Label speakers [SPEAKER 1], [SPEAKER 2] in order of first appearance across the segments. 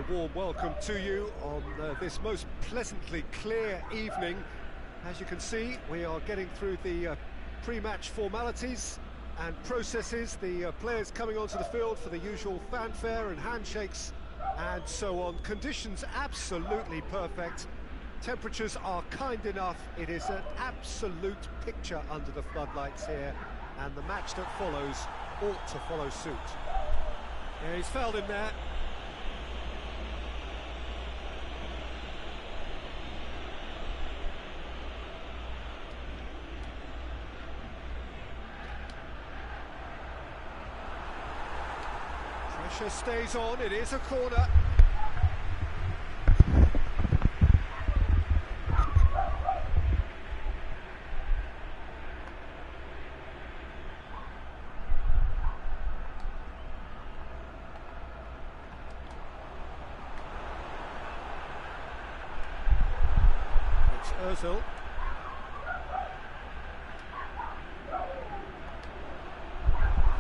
[SPEAKER 1] warm welcome to you on this most pleasantly clear evening. As you can see, we are getting through the pre-match formalities and processes, the players coming onto the field for the usual fanfare and handshakes and so on. Conditions absolutely perfect. Temperatures are kind enough. It is an absolute picture under the floodlights here, and the match that follows ought to follow suit. Yeah, he's fouled him there. Pressure stays on, it is a corner. It's Ozil.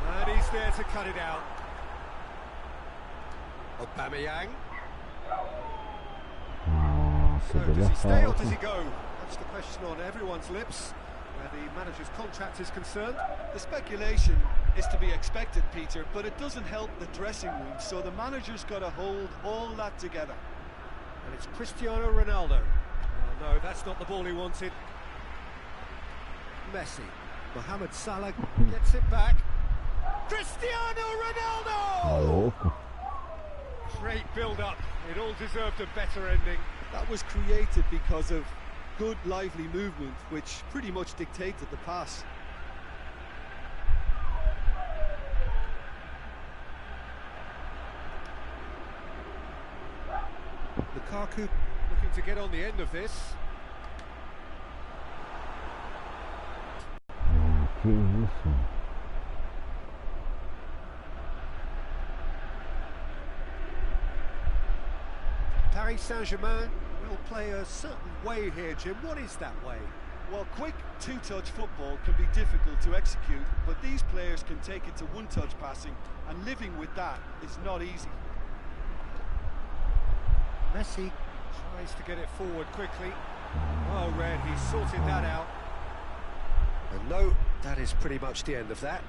[SPEAKER 1] And he's there to cut it out. Aubameyang. So does he stay or does he go? That's the question on everyone's lips, where the manager's contract is concerned.
[SPEAKER 2] The speculation is to be expected, Peter, but it doesn't help the dressing room, so the manager's got to hold all that together.
[SPEAKER 1] And it's Cristiano Ronaldo. Oh, no, that's not the ball he wanted. Messi. Mohamed Salah gets it back. Cristiano Ronaldo!
[SPEAKER 3] Oh.
[SPEAKER 1] Great build-up. It all deserved a better ending.
[SPEAKER 2] That was created because of good, lively movement, which pretty much dictated the pass.
[SPEAKER 1] Lukaku looking to get on the end of this. Paris Saint-Germain will play a certain way here, Jim. What is that way?
[SPEAKER 2] Well, quick two-touch football can be difficult to execute, but these players can take it to one-touch passing, and living with that is not easy.
[SPEAKER 1] Messi tries to get it forward quickly. Oh, Red, he's sorted that out. And no, that is pretty much the end of that.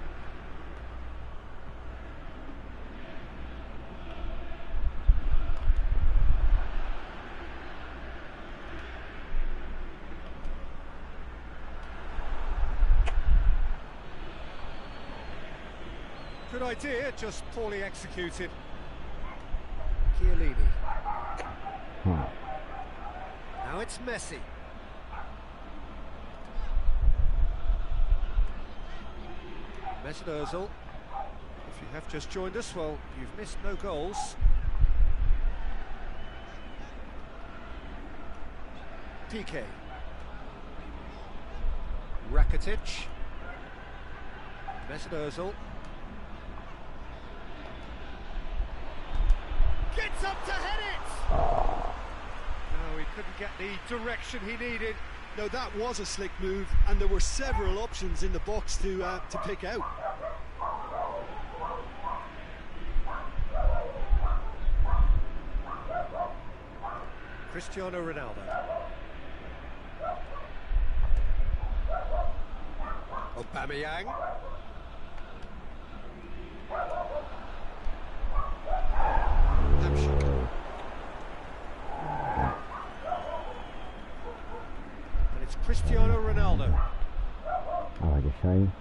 [SPEAKER 1] Good idea, just poorly executed. Chiellini. Now it's Messi. Mesut Ozil. If you have just joined us, well, you've missed no goals. PK. Rakitic. Mesut Ozil. Gets up to head it! No, he couldn't get the direction he needed.
[SPEAKER 2] No, that was a slick move, and there were several options in the box to pick out.
[SPEAKER 1] Cristiano Ronaldo. Aubameyang. And it's Cristiano Ronaldo.
[SPEAKER 3] I like a shame.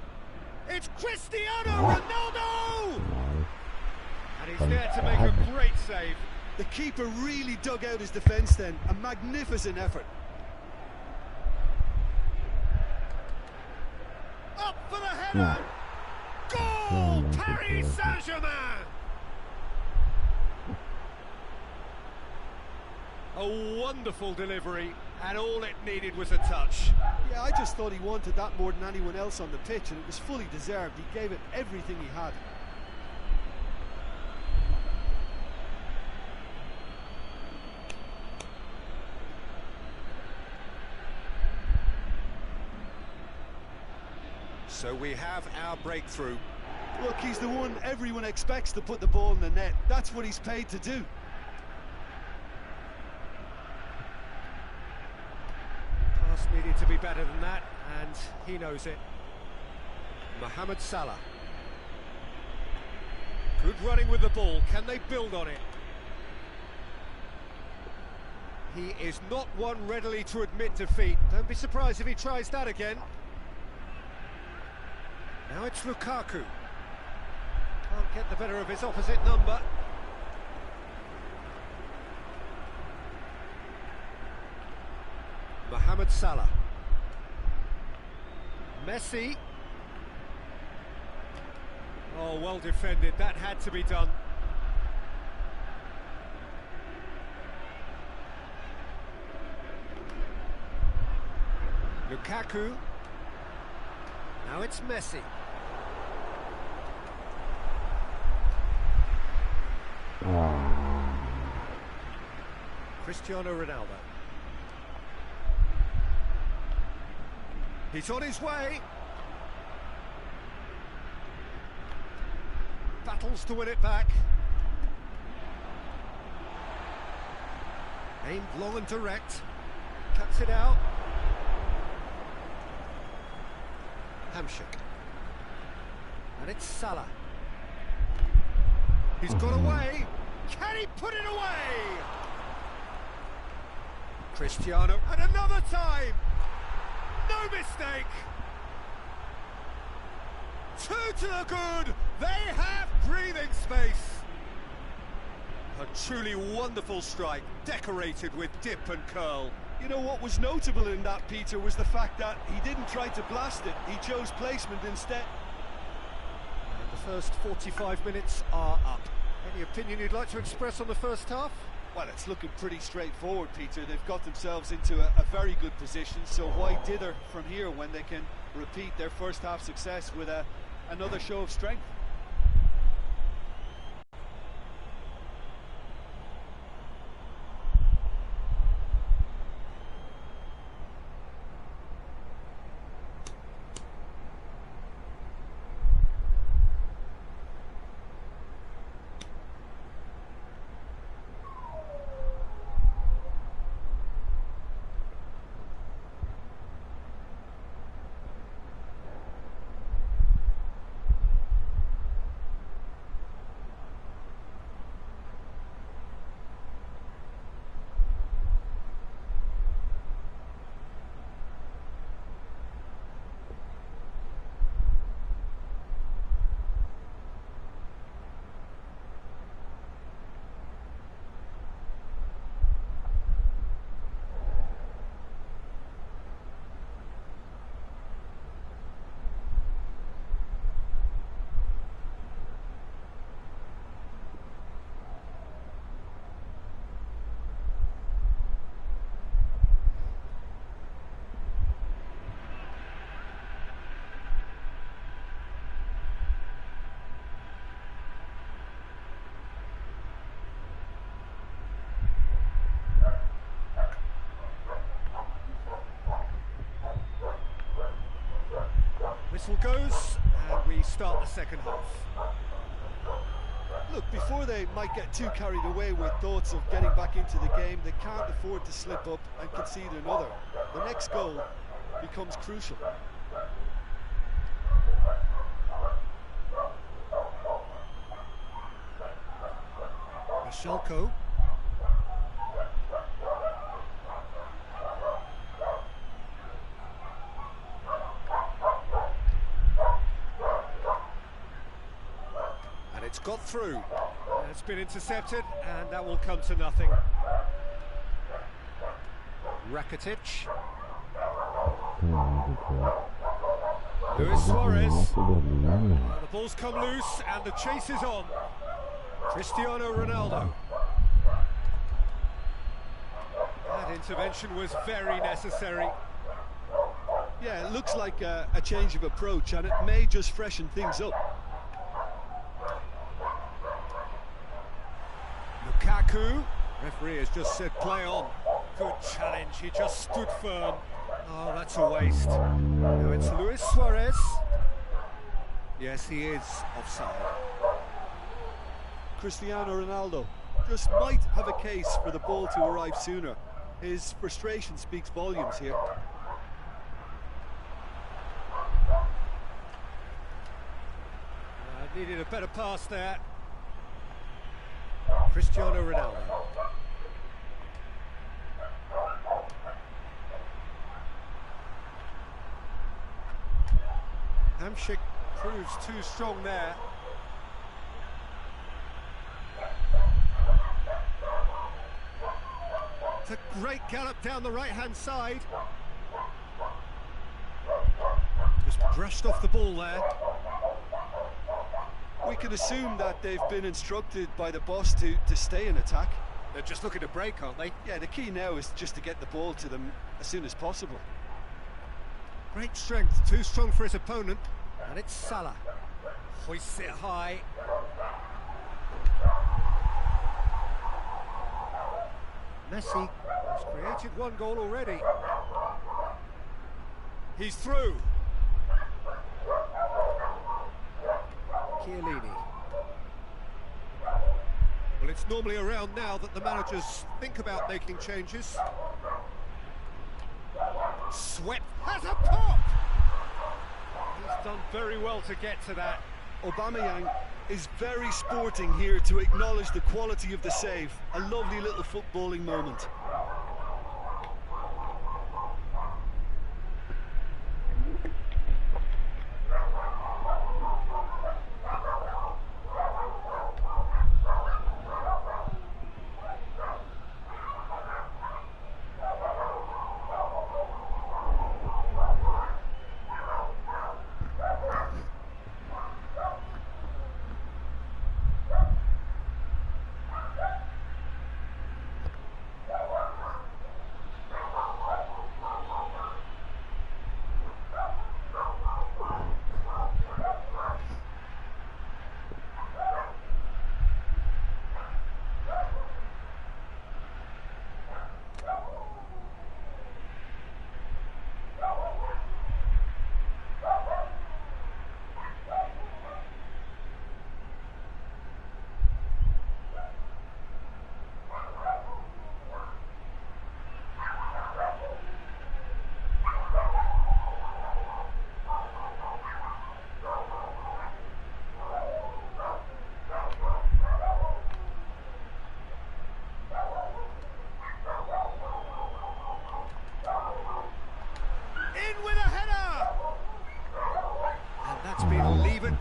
[SPEAKER 1] It's Cristiano Ronaldo! And he's there to make a great save.
[SPEAKER 2] The keeper really dug out his defence then. A magnificent effort.
[SPEAKER 1] Up for the header! Goal! Paris Saint-Germain! A wonderful delivery, and all it needed was a touch.
[SPEAKER 2] Yeah, I just thought he wanted that more than anyone else on the pitch, and it was fully deserved. He gave it everything he had.
[SPEAKER 1] So we have our breakthrough.
[SPEAKER 2] Look, he's the one everyone expects to put the ball in the net. That's what he's paid to do.
[SPEAKER 1] Just needed to be better than that, and he knows it. Mohamed Salah. Good running with the ball. Can they build on it? He is not one readily to admit defeat. Don't be surprised if he tries that again. Now it's Lukaku. Can't get the better of his opposite number. Mohamed Salah. Messi. Oh, well defended. That had to be done. Lukaku. Now it's Messi. Cristiano Ronaldo. He's on his way. Battles to win it back. Aimed long and direct. Cuts it out. Hamshik. And it's Salah. He's got away. Can he put it away? Cristiano. And another time. No mistake. 2 to the good. They have breathing space. A truly wonderful strike, decorated with dip and curl.
[SPEAKER 2] You know what was notable in that, Peter, was the fact that he didn't try to blast it. He chose placement instead.
[SPEAKER 1] And the first 45 minutes are up. Any opinion you'd like to express on the first half?
[SPEAKER 2] Well, it's looking pretty straightforward, Peter. They've got themselves into a very good position, so why dither from here when they can repeat their first half success with another show of strength?
[SPEAKER 1] Whistle goes, and we start the second half.
[SPEAKER 2] Look, before they might get too carried away with thoughts of getting back into the game, they can't afford to slip up and concede another. The next goal becomes crucial.
[SPEAKER 1] Shalko. It's got through. It's been intercepted, and that will come to nothing. Rakitic. Luis Suarez. The ball's come loose, and the chase is on. Cristiano Ronaldo. That intervention was very necessary.
[SPEAKER 2] Yeah, it looks like a change of approach, and it may just freshen things up.
[SPEAKER 1] Lukaku. Referee has just said play on. Good challenge, he just stood firm. Oh, that's a waste. Now it's Luis Suarez. Yes, he is offside.
[SPEAKER 2] Cristiano Ronaldo just might have a case for the ball to arrive sooner. His frustration speaks volumes here.
[SPEAKER 1] Needed a better pass there. Cristiano Ronaldo. Hamsik proves too strong there. It's a great gallop down the right-hand side. Just brushed off the ball there.
[SPEAKER 2] We can assume that they've been instructed by the boss to stay in attack.
[SPEAKER 1] They're just looking to break, aren't they?
[SPEAKER 2] Yeah, the key now is just to get the ball to them as soon as possible.
[SPEAKER 1] Great strength, too strong for his opponent. And it's Salah. Hoists it high. Messi has created one goal already. He's through. Chiellini. Well, it's normally around now that the managers think about making changes. Swept has a pop! He's done very well to get to that.
[SPEAKER 2] Aubameyang is very sporting here to acknowledge the quality of the save. A lovely little footballing moment.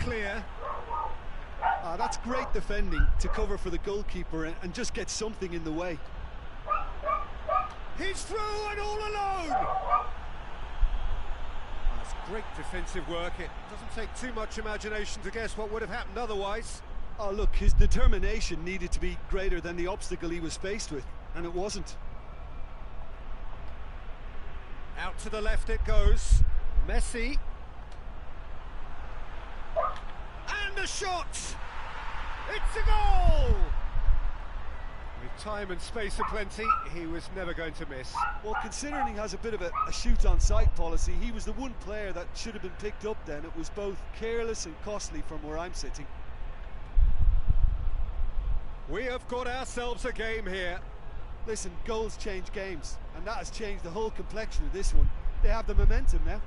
[SPEAKER 1] Clear.
[SPEAKER 2] That's great defending to cover for the goalkeeper and just get something in the way.
[SPEAKER 1] He's through and all alone. That's great defensive work. It doesn't take too much imagination to guess what would have happened otherwise.
[SPEAKER 2] Oh look, his determination needed to be greater than the obstacle he was faced with, and it wasn't.
[SPEAKER 1] Out to the left it goes. Messi. And a shot! It's a goal! With time and space aplenty, he was never going to miss.
[SPEAKER 2] Well, considering he has a bit of a shoot-on-sight policy, he was the one player that should have been picked up then. It was both careless and costly from where I'm sitting.
[SPEAKER 1] We have got ourselves a game here.
[SPEAKER 2] Listen, goals change games, and that has changed the whole complexion of this one. They have the momentum now.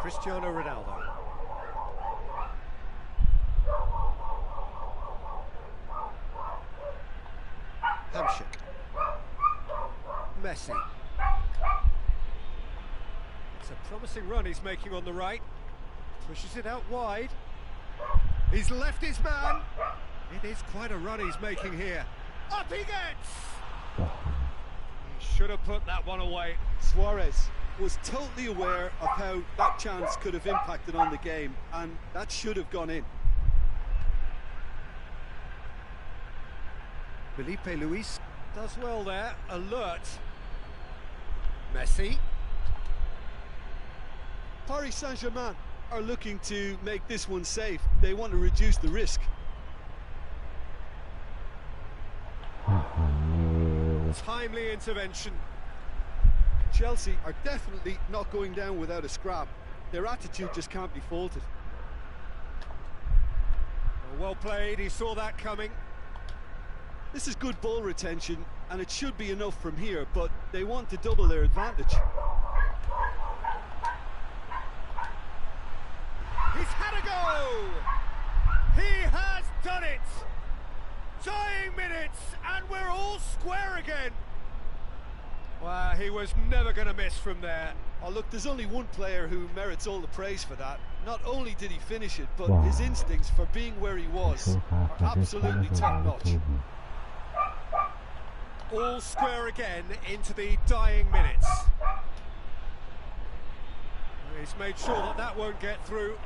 [SPEAKER 1] Cristiano Ronaldo. Hamsik. Messi. It's a promising run he's making on the right. Pushes it out wide. He's left his man. It is quite a run he's making here. Up he gets! He should have put that one away.
[SPEAKER 2] Suarez was totally aware of how that chance could have impacted on the game, and that should have gone in.
[SPEAKER 1] Felipe Luis does well there, alert. Messi.
[SPEAKER 2] Paris Saint-Germain are looking to make this one safe. They want to reduce the risk.
[SPEAKER 1] Timely intervention.
[SPEAKER 2] Chelsea are definitely not going down without a scrap. Their attitude just can't be faulted.
[SPEAKER 1] Well played, he saw that coming.
[SPEAKER 2] This is good ball retention, and it should be enough from here, but they want to double their advantage.
[SPEAKER 1] He's had a go! He has done it! Dying minutes, and we're all square again. Well, he was never going to miss from there.
[SPEAKER 2] Oh, look, there's only one player who merits all the praise for that. Not only did he finish it, but
[SPEAKER 3] Wow.
[SPEAKER 2] his instincts for being where he was are absolutely top-notch.
[SPEAKER 1] All square again into the dying minutes. He's made sure that that won't get through.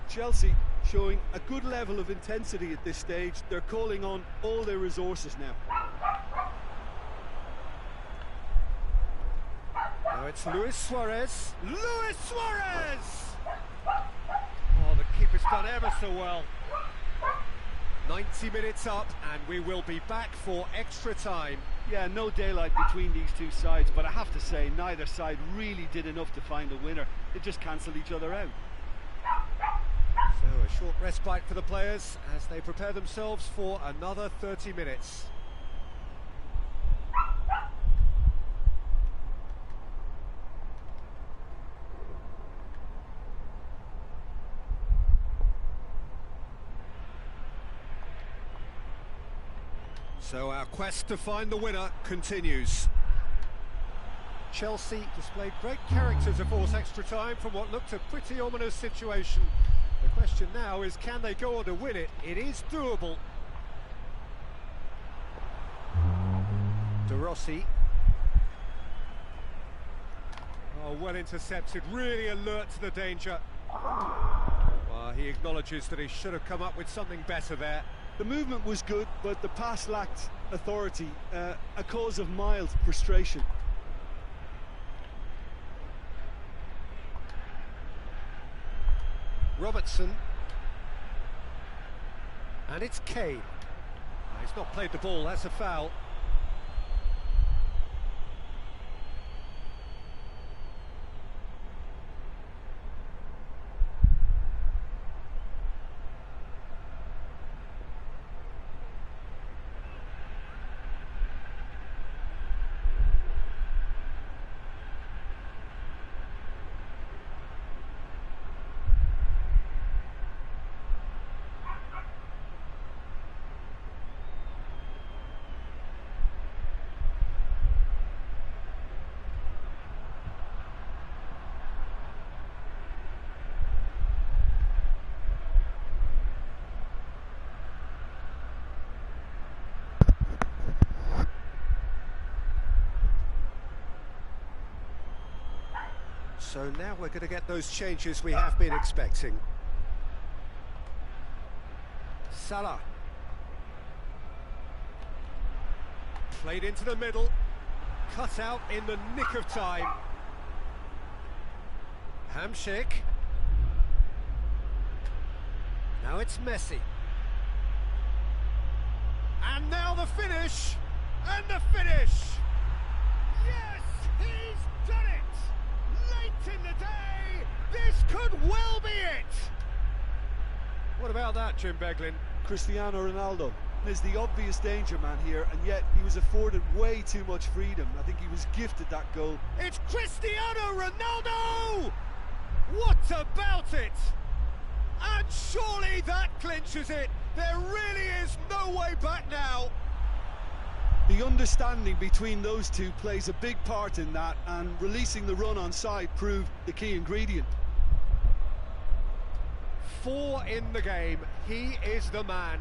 [SPEAKER 2] Chelsea showing a good level of intensity at this stage. They're calling on all their resources now.
[SPEAKER 1] Now it's Luis Suarez. Luis Suarez! Oh, the keeper's done ever so well. 90 minutes up, and we will be back for extra time.
[SPEAKER 2] Yeah, no daylight between these two sides, but I have to say, neither side really did enough to find a winner. They just cancelled each other out.
[SPEAKER 1] So a short respite for the players as they prepare themselves for another 30 minutes. So our quest to find the winner continues. Chelsea displayed great character to force extra time from what looked a pretty ominous situation. The question now is, can they go on to win it? It is doable. De Rossi. Oh, well intercepted, really alert to the danger. Well, he acknowledges that he should have come up with something better there.
[SPEAKER 2] The movement was good, but the pass lacked authority, a cause of mild frustration.
[SPEAKER 1] Robertson. And it's Kane. He's not played the ball, that's a foul. So now we're going to get those changes we have been expecting. Salah. Played into the middle. Cut out in the nick of time. Hamsik. Now it's Messi. And now the finish. And the finish. Yes, he's done it. Late in the day, this could well be it. What about that, Jim Beglin?
[SPEAKER 2] Cristiano Ronaldo is the obvious danger man here, and yet he was afforded way too much freedom. I think he was gifted that goal.
[SPEAKER 1] It's Cristiano Ronaldo! What about it? And surely that clinches it. There really is no way back now.
[SPEAKER 2] The understanding between those two plays a big part in that, and releasing the run on side proved the key ingredient.
[SPEAKER 1] 4 in the game. He is the man.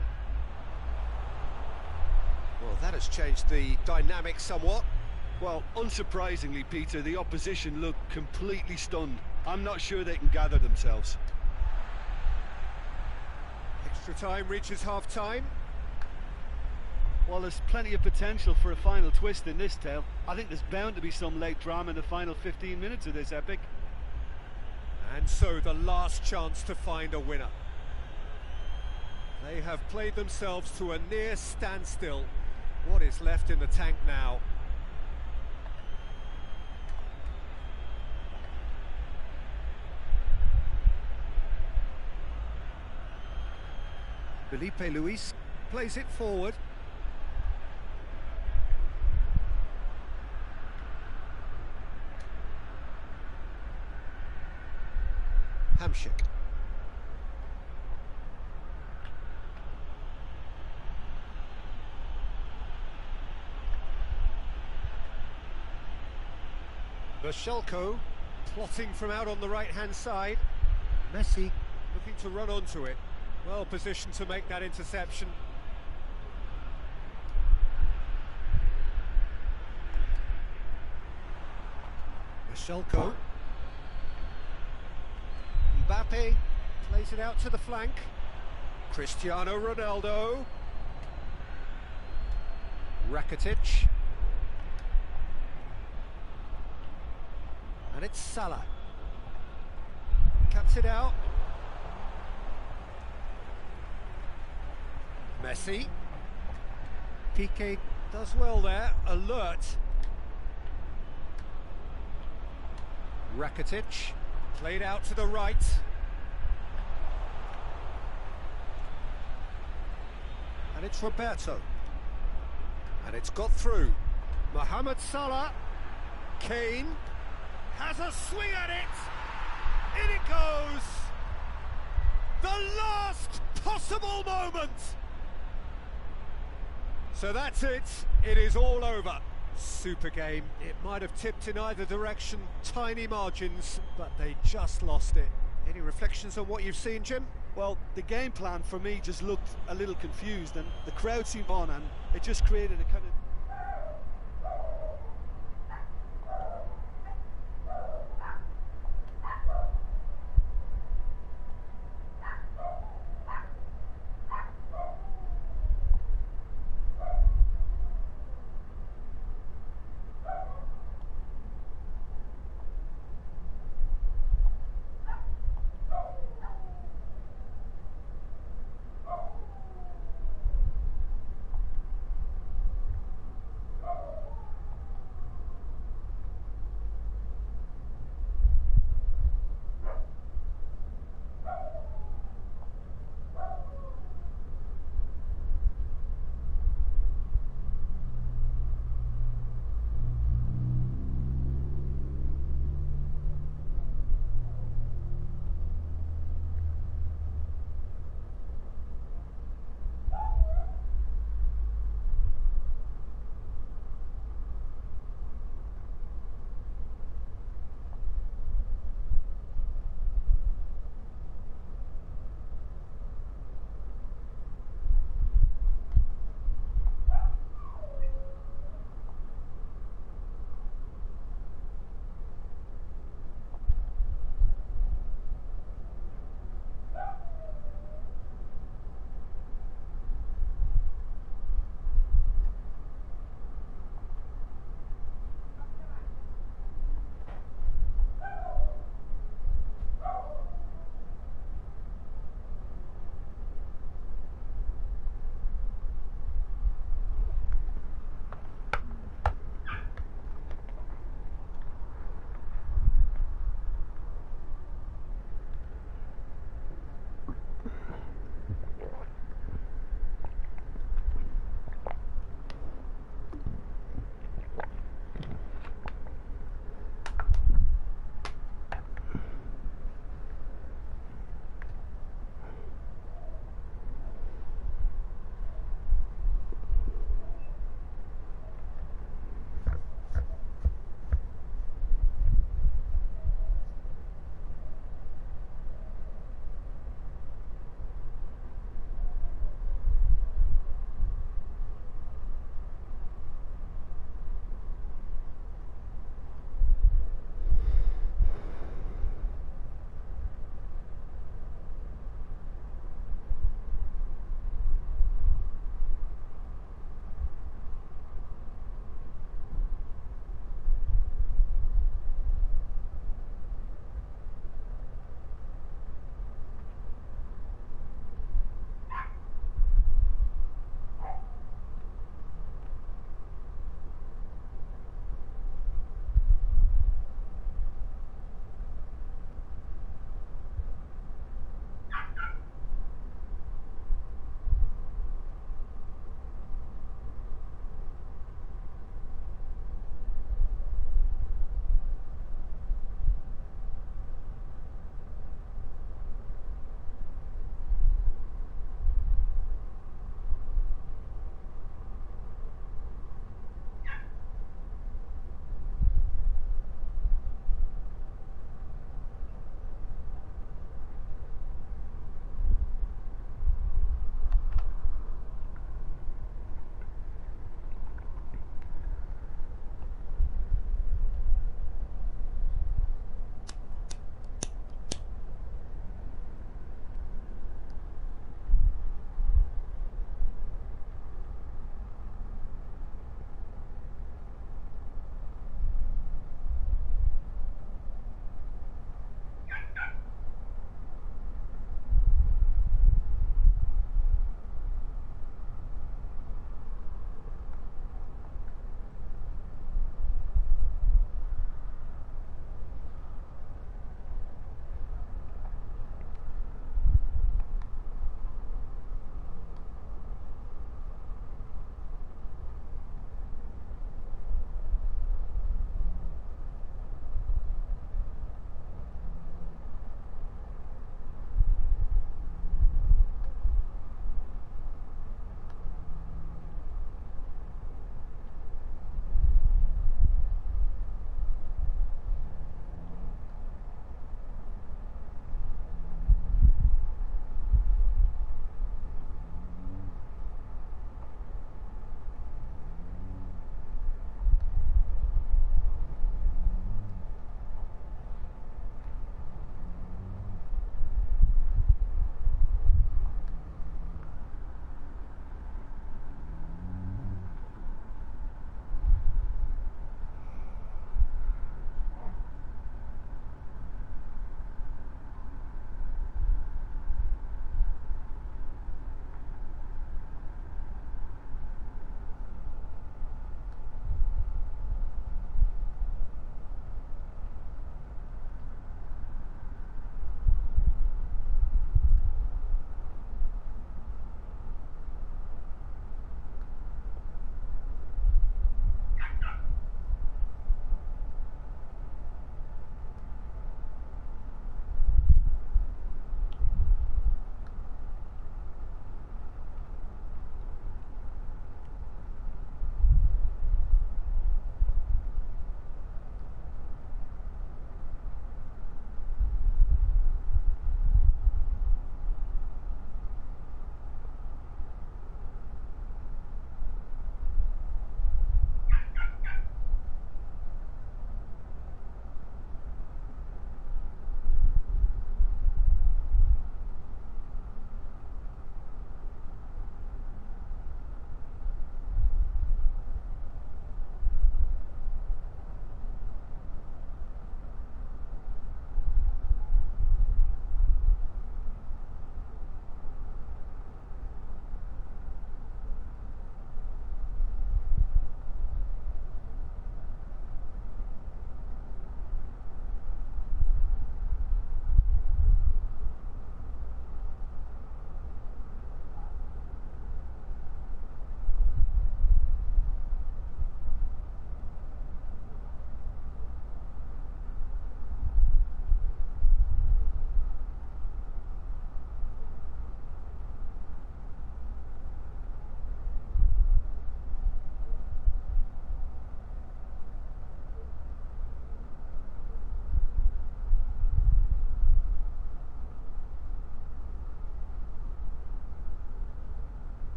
[SPEAKER 1] Well, that has changed the dynamic somewhat.
[SPEAKER 2] Well, unsurprisingly, Peter, the opposition looked completely stunned. I'm not sure they can gather themselves.
[SPEAKER 1] Extra time reaches half-time.
[SPEAKER 2] Well, there's plenty of potential for a final twist in this tale. I think there's bound to be some late drama in the final 15 minutes of this epic.
[SPEAKER 1] And so the last chance to find a winner. They have played themselves to a near standstill. What is left in the tank now? Felipe Luis plays it forward. Hamsik. Bashelko plotting from out on the right-hand side. Messi looking to run onto it. Well positioned to make that interception. Bashelko. Mbappe plays it out to the flank. Cristiano Ronaldo. Rakitic. And it's Salah. Cuts it out. Messi. Piqué does well there, alert. Rakitic, played out to the right. And it's Roberto. And it's got through. Mohamed Salah. Kane has a swing at it. In it goes. The last possible moment. So that's it. It is all over. Super game. It might have tipped in either direction. Tiny margins, but they just lost it. Any reflections on what you've seen, Jim?
[SPEAKER 2] Well, the game plan for me just looked a little confused, and the crowd seemed on, and it just created a kind of...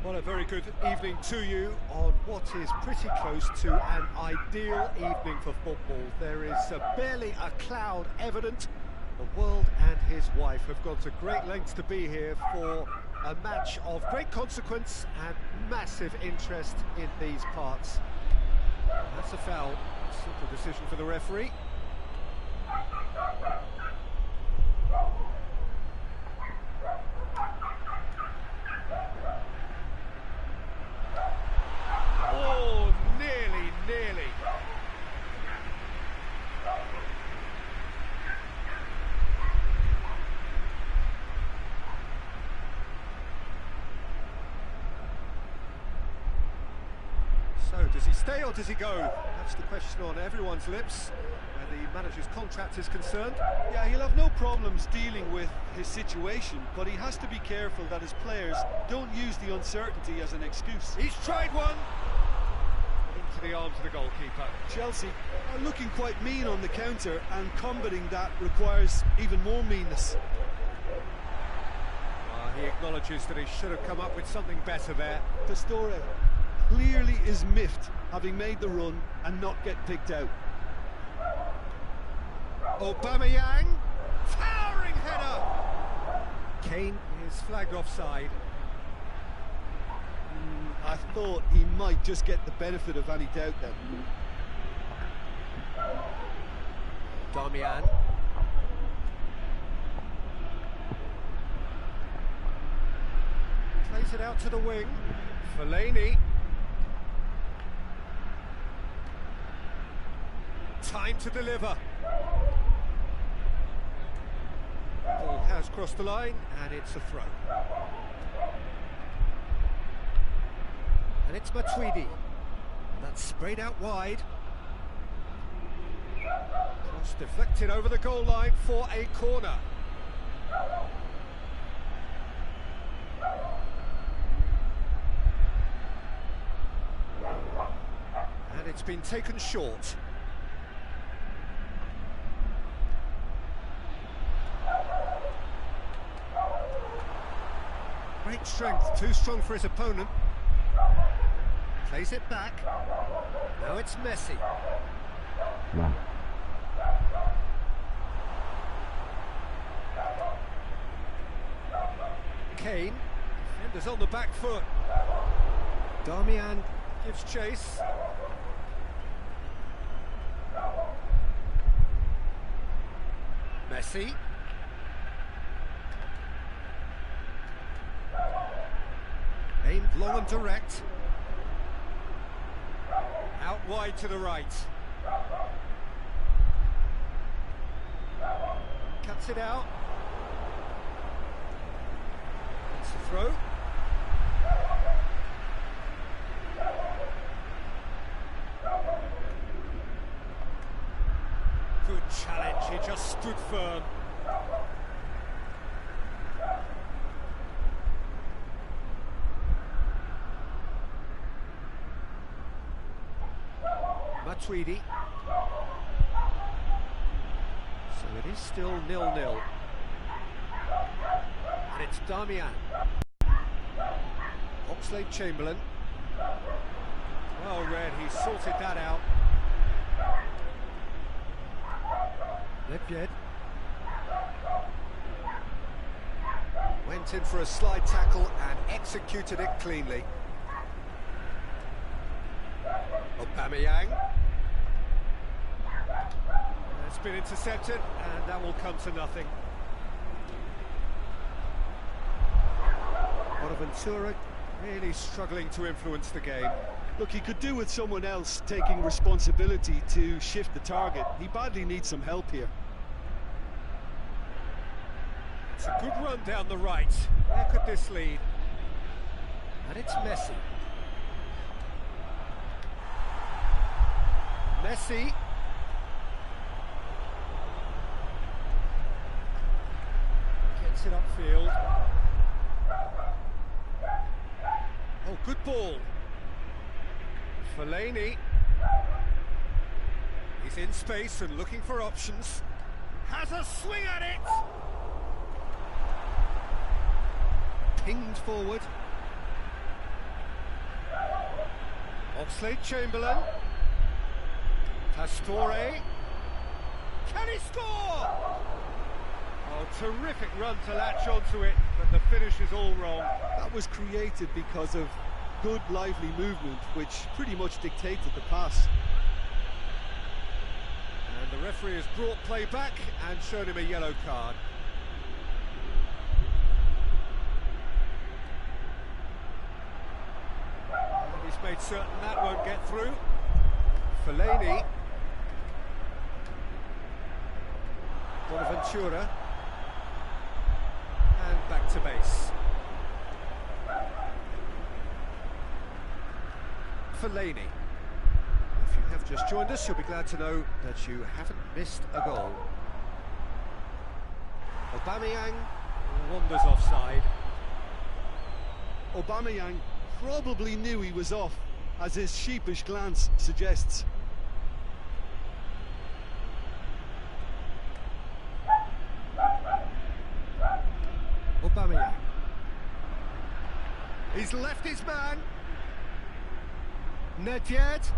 [SPEAKER 1] Well, a very good evening to you on what is pretty close to an ideal evening for football. There is barely a cloud evident. The world and his wife have gone to great lengths to be here for a match of great consequence and massive interest in these parts. That's a foul. Simple decision for the referee. Oh, nearly. So, does he stay or does he go? That's the question on everyone's lips, where the manager's contract is concerned.
[SPEAKER 2] Yeah, he'll have no problems dealing with his situation, but he has to be careful that his players don't use the uncertainty as an excuse.
[SPEAKER 1] He's tried one! Into the arms of the goalkeeper.
[SPEAKER 2] Chelsea are looking quite mean on the counter, and combating that requires even more meanness.
[SPEAKER 1] He acknowledges that he should have come up with something better there.
[SPEAKER 2] Pastore clearly is miffed, having made the run and not get picked out.
[SPEAKER 1] Aubameyang, towering header! Kane is flagged offside.
[SPEAKER 2] I thought he might just get the benefit of any doubt then.
[SPEAKER 1] Darmian. Plays it out to the wing. Fellaini. Time to deliver. Ball has crossed the line, and it's a throw. And it's Matuidi. That's sprayed out wide. Cross deflected over the goal line for a corner. And it's been taken short. Great strength, too strong for his opponent. Plays it back. Now it's Messi.
[SPEAKER 3] Wow.
[SPEAKER 1] Kane. Defenders on the back foot. Darmian gives chase. Messi. Aimed long and direct. Out wide to the right. Cuts it out. It's a throw. Good challenge, he just stood firm. Matuidi. So it is still 0-0. And it's Darmian. Oxlade-Chamberlain. Well read, he sorted that out. Lepjed. Went in for a slide tackle and executed it cleanly. Aubameyang. It's been intercepted, and that will come to nothing. Bonaventura really struggling to influence the game.
[SPEAKER 2] Look, he could do with someone else taking responsibility to shift the target. He badly needs some help here.
[SPEAKER 1] It's a good run down the right. Where could this lead? And it's Messi. Messi. Gets it upfield. Oh, good ball. Fellaini. He's in space and looking for options. Has a swing at it! Pinged forward. Oxlade-Chamberlain. Pastore. Can he score? Oh, terrific run to latch onto it, but the finish is all wrong.
[SPEAKER 2] That was created because of good, lively movement, which pretty much dictated the pass.
[SPEAKER 1] And the referee has brought play back and shown him a yellow card. And he's made certain that won't get through. Fellaini. Bonaventura. And back to base. Fellaini. If you have just joined us, you'll be glad to know that you haven't missed a goal. Aubameyang wanders offside.
[SPEAKER 2] Aubameyang probably knew he was off, as his sheepish glance suggests.
[SPEAKER 1] Aubameyang. He's left his man. Nedved.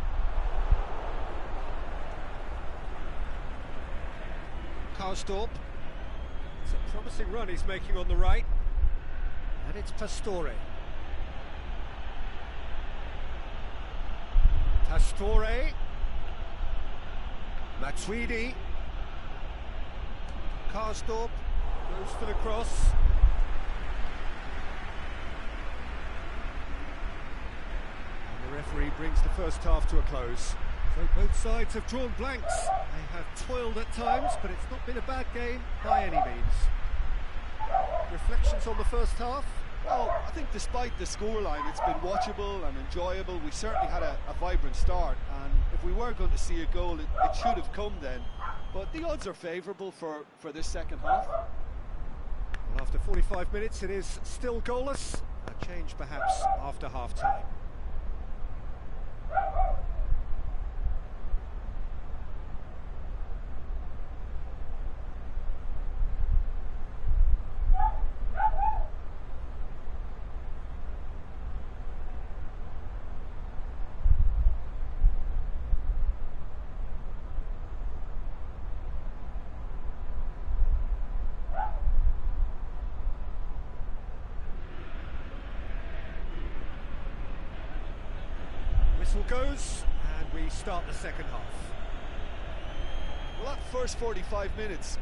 [SPEAKER 1] Karsdorp. It's a promising run he's making on the right. And it's Pastore. Pastore. Matuidi. Karsdorp goes for the cross. And the referee brings the first half to a close. So both sides have drawn blanks. They have toiled at times, but it's not been a bad game by any means. Reflections on the first half?
[SPEAKER 2] Well, I think despite the scoreline, it's been watchable and enjoyable. We certainly had a vibrant start, and if we were going to see a goal, it should have come then. But the odds are favourable for this second half.
[SPEAKER 1] Well, after 45 minutes, it is still goalless. A change perhaps after half-time. Whistle goes, and we start the second half.
[SPEAKER 2] Well, that first 45 minutes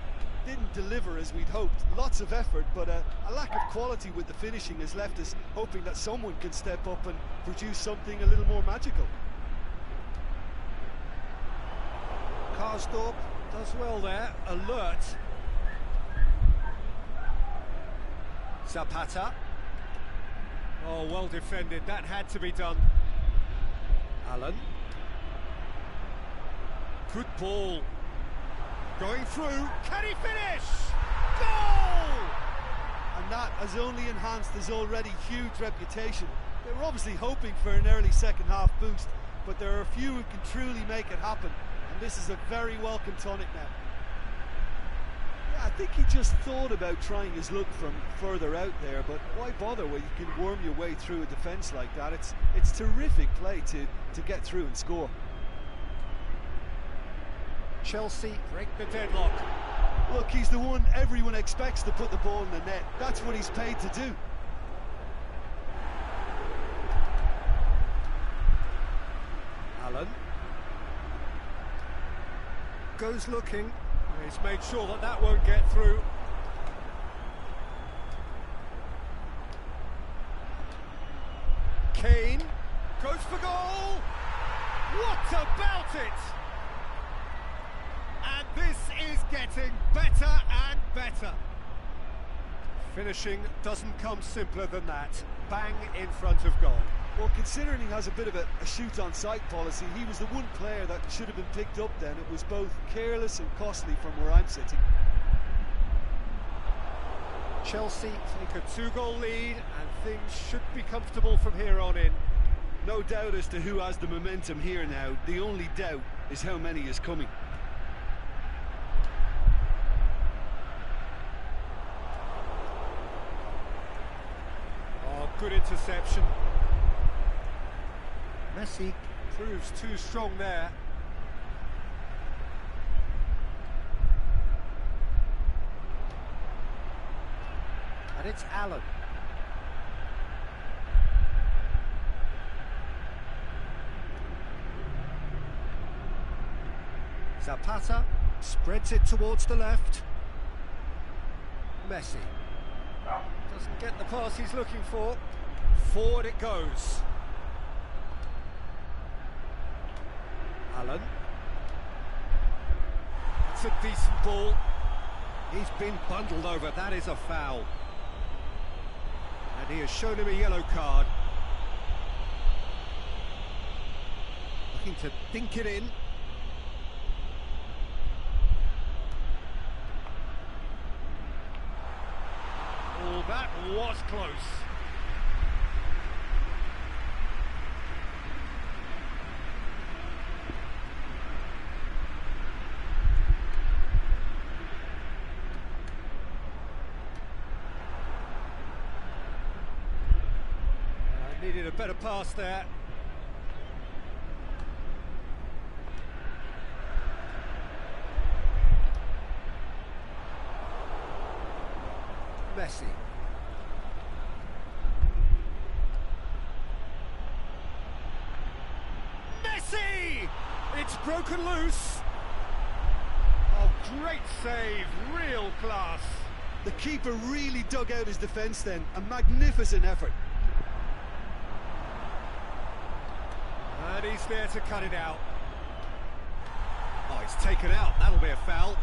[SPEAKER 2] didn't deliver as we'd hoped. Lots of effort, but a lack of quality with the finishing has left us hoping that someone can step up and produce something a little more magical.
[SPEAKER 1] Karsdorp does well there, alert. Zapata. Oh, well defended, that had to be done. Allen. Good ball. Going through, can he finish? Goal!
[SPEAKER 2] And that has only enhanced his already huge reputation. They were obviously hoping for an early second half boost, but there are a few who can truly make it happen, and this is a very welcome tonic now. Yeah, I think he just thought about trying his luck from further out there, but why bother when you can worm your way through a defence like that? It's terrific play to get through and score.
[SPEAKER 1] Chelsea break the deadlock.
[SPEAKER 2] Look, he's the one everyone expects to put the ball in the net. That's what he's paid to do.
[SPEAKER 1] Allen. Goes looking. He's made sure that that won't get through. Kane goes for goal. What about it? And this is getting better and better. Finishing doesn't come simpler than that. Bang in front of goal.
[SPEAKER 2] Well, considering he has a bit of a shoot-on-sight policy, he was the one player that should have been picked up then. It was both careless and costly from where I'm sitting.
[SPEAKER 1] Chelsea take a 2-goal lead, and things should be comfortable from here on in.
[SPEAKER 2] No doubt as to who has the momentum here now. The only doubt is how many is coming.
[SPEAKER 1] Oh, good interception. Messi Proves too strong there. And it's Allen. Zapata spreads it towards the left. Messi doesn't get the pass he's looking for. Forward it goes. Allen. It's a decent ball. He's been bundled over. That is a foul. And he has shown him a yellow card. Looking to dink it in. Oh, that was close. Needed a better pass there. Messi. Messi! It's broken loose. Oh, great save, real class.
[SPEAKER 2] The keeper really dug out his defence then. A magnificent effort.
[SPEAKER 1] And he's there to cut it out. Oh, he's taken out. That'll be a foul.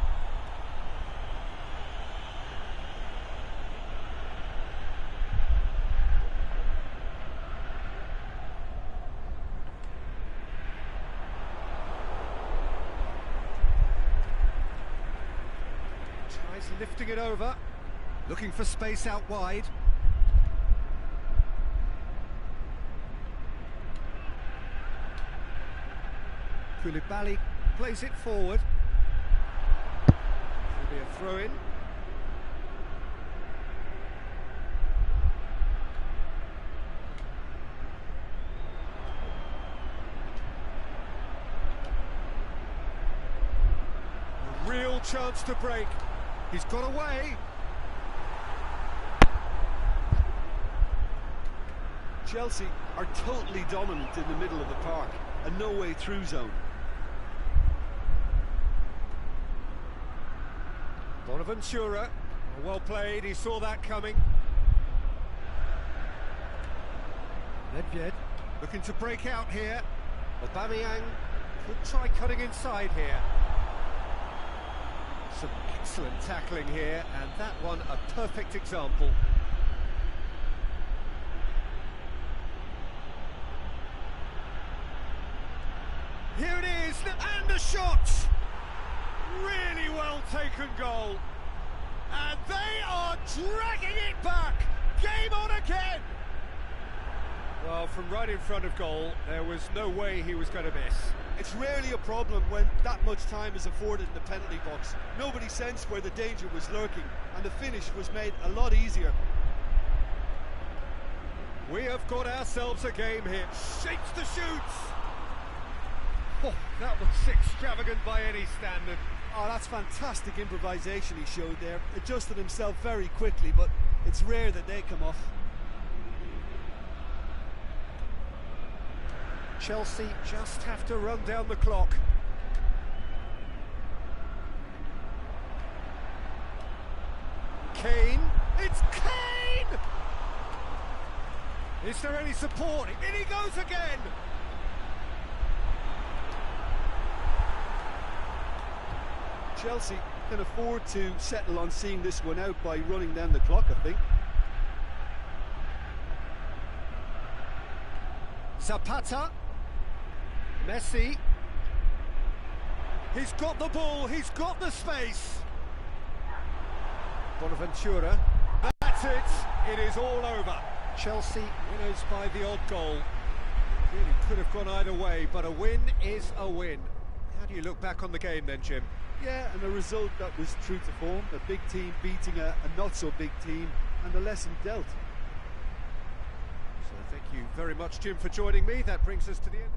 [SPEAKER 1] Tries lifting it over. Looking for space out wide. Koulibaly plays it forward. Should be a throw-in. A real chance to break. He's got away.
[SPEAKER 2] Chelsea are totally dominant in the middle of the park. A no-way through zone.
[SPEAKER 1] Bonaventura, well played, he saw that coming. Nedved looking to break out here. Aubameyang could try cutting inside here. Some excellent tackling here, and that one a perfect example. Here it is, and a shot! Really well taken goal. And they are dragging it back! Game on again! Well, from right in front of goal, there was no way he was going to miss.
[SPEAKER 2] It's rarely a problem when that much time is afforded in the penalty box. Nobody sensed where the danger was lurking, and the finish was made a lot easier.
[SPEAKER 1] We have got ourselves a game here. Shapes the shoots! Oh, that was extravagant by any standard.
[SPEAKER 2] Oh, that's fantastic improvisation he showed there. Adjusted himself very quickly, but it's rare that they come off.
[SPEAKER 1] Chelsea just have to run down the clock. Kane, it's Kane! Is there any support? In he goes again!
[SPEAKER 2] Chelsea can afford to settle on seeing this one out by running down the clock, I think.
[SPEAKER 1] Zapata. Messi. He's got the ball, he's got the space. Bonaventura. That's it, it is all over. Chelsea winners by the odd goal. Really could have gone either way, but a win is a win. How do you look back on the game then, Jim?
[SPEAKER 2] Yeah, and a result that was true to form. A big team beating a not-so-big team, and a lesson dealt.
[SPEAKER 1] So thank you very much, Jim, for joining me. That brings us to the end.